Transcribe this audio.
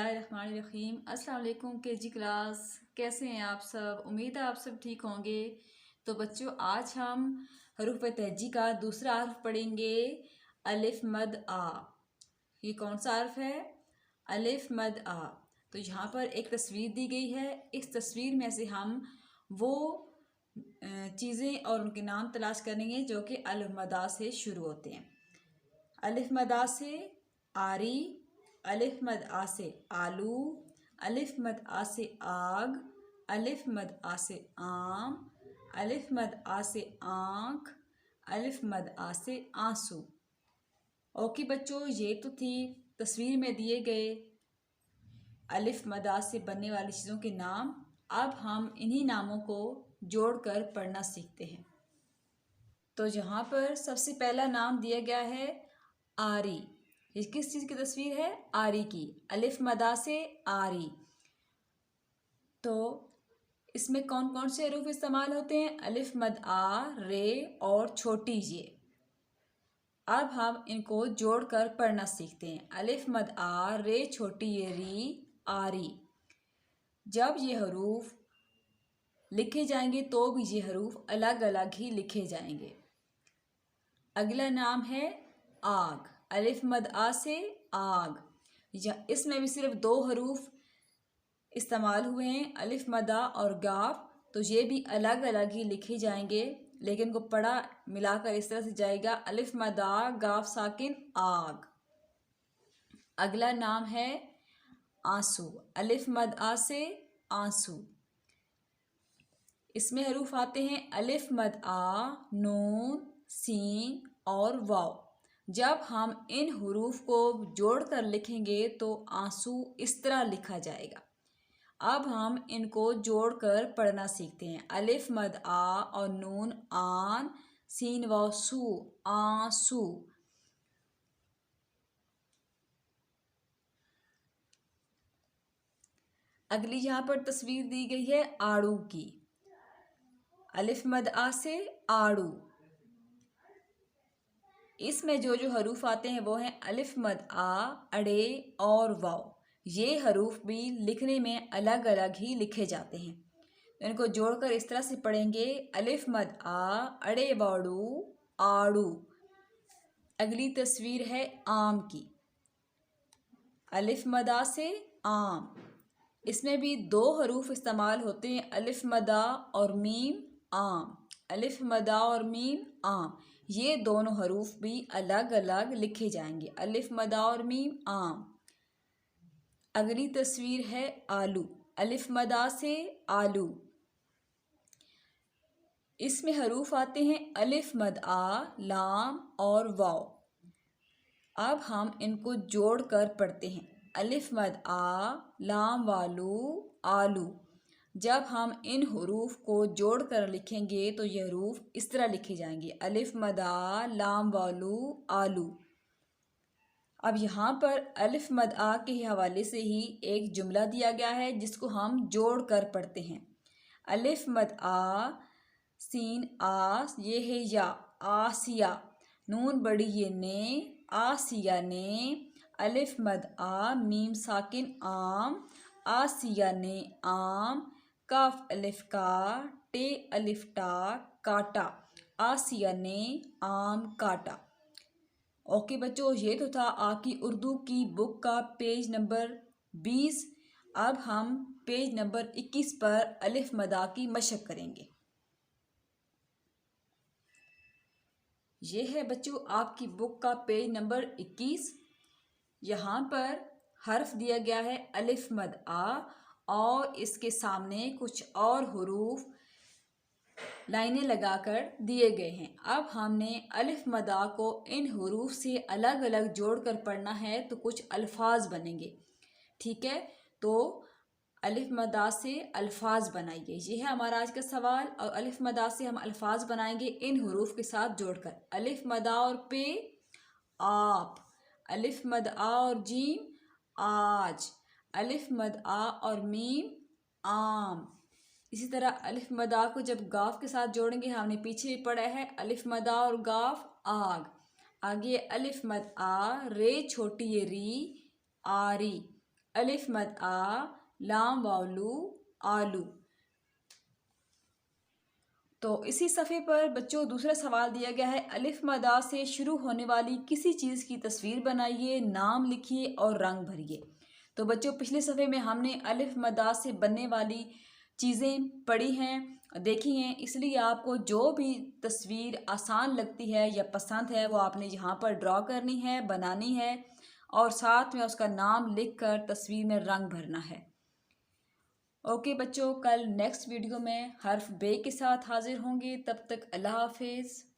बिस्मिल्लाहिर्रहमानिर्रहीम। अस्सलाम वालेकुम केजी क्लास, कैसे हैं आप सब? उम्मीद है आप सब ठीक होंगे। तो बच्चों, आज हम हरूफ तहजी का दूसरा हर्फ पढ़ेंगे, अलिफ मद आ। ये कौन सा हर्फ है? अलिफ मद आ। तो यहाँ पर एक तस्वीर दी गई है। इस तस्वीर में से हम वो चीज़ें और उनके नाम तलाश करेंगे जो कि अलिफ मद आ से शुरू होते हैं। अलिफ मद आ से आरी, अलिफ मद आ से आलू, अलिफ मद आ से आग, अलिफ मद आ से आम, अलिफ मद आ से आँख, अलिफ मद आ से आंसू। ओके बच्चों, ये तो थी तस्वीर में दिए गए अलिफ मद आ से बनने वाली चीज़ों के नाम। अब हम इन्हीं नामों को जोड़कर पढ़ना सीखते हैं। तो यहाँ पर सबसे पहला नाम दिया गया है आरी। ये किस चीज़ की तस्वीर है? आरी की। अलिफ मदा से आरी। तो इसमें कौन कौन से हरूफ इस्तेमाल होते हैं? अलिफ मद आ, रे और छोटी ये। अब हम इनको जोड़कर पढ़ना सीखते हैं। अलिफ मद आ, रे छोटी ये री, आरी। जब ये हरूफ लिखे जाएंगे तो भी ये हरूफ अलग अलग ही लिखे जाएंगे। अगला नाम है आग। अलिफ मद आ से आग। इसमें भी सिर्फ दो हरूफ इस्तेमाल हुए हैं, अलिफ मदा और गाफ। तो ये भी अलग अलग ही लिखे जाएंगे, लेकिन को पढ़ा मिलाकर इस तरह से जाएगा, अलिफ मदा गाफ साकिन आग। अगला नाम है आंसू। अलिफ मद आ से आंसू। इसमें हरूफ आते हैं अलिफ मद आ, नून, सीन और वाव। जब हम इन हरूफ को जोड़कर लिखेंगे तो आंसू इस तरह लिखा जाएगा। अब हम इनको जोड़कर पढ़ना सीखते हैं। अलिफ मद आ और नून आन, सीन वाव सू, आंसू। अगली यहाँ पर तस्वीर दी गई है आड़ू की। अलिफ मद आ से आड़ू। इसमें जो जो हरूफ आते हैं वो हैं अलिफ मद आ, अड़े और वाव। ये हरूफ भी लिखने में अलग अलग ही लिखे जाते हैं। तो इनको जोड़कर इस तरह से पढ़ेंगे, अलिफ मद आ, अड़े बाड़ू, आड़ू। अगली तस्वीर है आम की। अलिफ मद आ से आम। इसमें भी दो हरूफ इस्तेमाल होते हैं, अलिफ मद आ और मीम, आम। अलिफ मद आ और मीम, आम। ये दोनों हरूफ भी अलग अलग लिखे जाएंगे, अलिफ मद आ और मीम, आम। अगली तस्वीर है आलू। अलिफ मद आ से आलू। इसमें हरूफ आते हैं अलिफ मद आ, लाम और वाव। अब हम इनको जोड़कर पढ़ते हैं, अलिफ मद आ, लाम वालू, आलू। जब हम इन हरूफ को जोड़कर लिखेंगे तो ये हरूफ इस तरह लिखे जाएंगे, अलिफ मद आ, लाम वालू, आलू। अब यहाँ पर अलिफ मद आ के हवाले से ही एक जुमला दिया गया है जिसको हम जोड़कर पढ़ते हैं। अलिफ मद आ, सीन आ, ये है या, आसिया। नून बड़ी ये ने, आसिया ने। अलिफ मद आ, मीम साकिन आम, आसिया ने आम। काफ अलिफ का, टे अलिफ टा, काटा। आसिया ने आम काटा। ओके बच्चों, ये तो था आपकी उर्दू की बुक का पेज नंबर 20। अब हम पेज नंबर 21 पर अलिफ मद आ की मशक करेंगे। ये है बच्चों आपकी बुक का पेज नंबर 21। यहाँ पर हर्फ दिया गया है अलिफ मद आ और इसके सामने कुछ और हुरूफ लाइनें लगाकर दिए गए हैं। अब हमने अलिफ मद आ को इन हुरूफ से अलग अलग जोड़कर पढ़ना है तो कुछ अल्फाज बनेंगे। ठीक है, तो अलिफ मद आ से अल्फाज बनाइए। ये है हमारा आज का सवाल। और अलिफ मद आ से हम अल्फाज बनाएंगे इन हुरूफ के साथ जोड़कर। अलिफ मद आ और पे, आप। अलिफ मद आ और जीम, आज। अलिफ मद आ और मीम, आम। इसी तरह अलिफ मद आ को जब गाफ के साथ जोड़ेंगे, हमने पीछे भी पढ़ा है, अलिफ मद आ और गाफ, आग। आगे अलिफ मद आ, रे छोटी ये री, आरी। الف مد آ، لام واولو، آلو۔ تو اسی صفحے پر بچوں دوسرا سوال دیا گیا ہے، الف مد آ سے شروع ہونے والی کسی چیز کی تصویر بنائیے، نام لکھیے اور رنگ بھریے۔ تو بچوں پچھلے صفحے میں ہم نے الف مد آ سے بننے والی چیزیں پڑھی ہیں، دیکھی ہیں، اس لیے آپ کو جو بھی تصویر آسان لگتی ہے یا پسند ہے وہ آپ نے یہاں پر ڈرا کرنی ہے، بنانی ہے اور ساتھ میں اس کا نام لکھ کر تصویر میں رنگ بھرنا ہے۔ اوکے بچوں، کل نیکسٹ ویڈیو میں حرف بے کے ساتھ حاضر ہوں گے، تب تک اللہ حافظ۔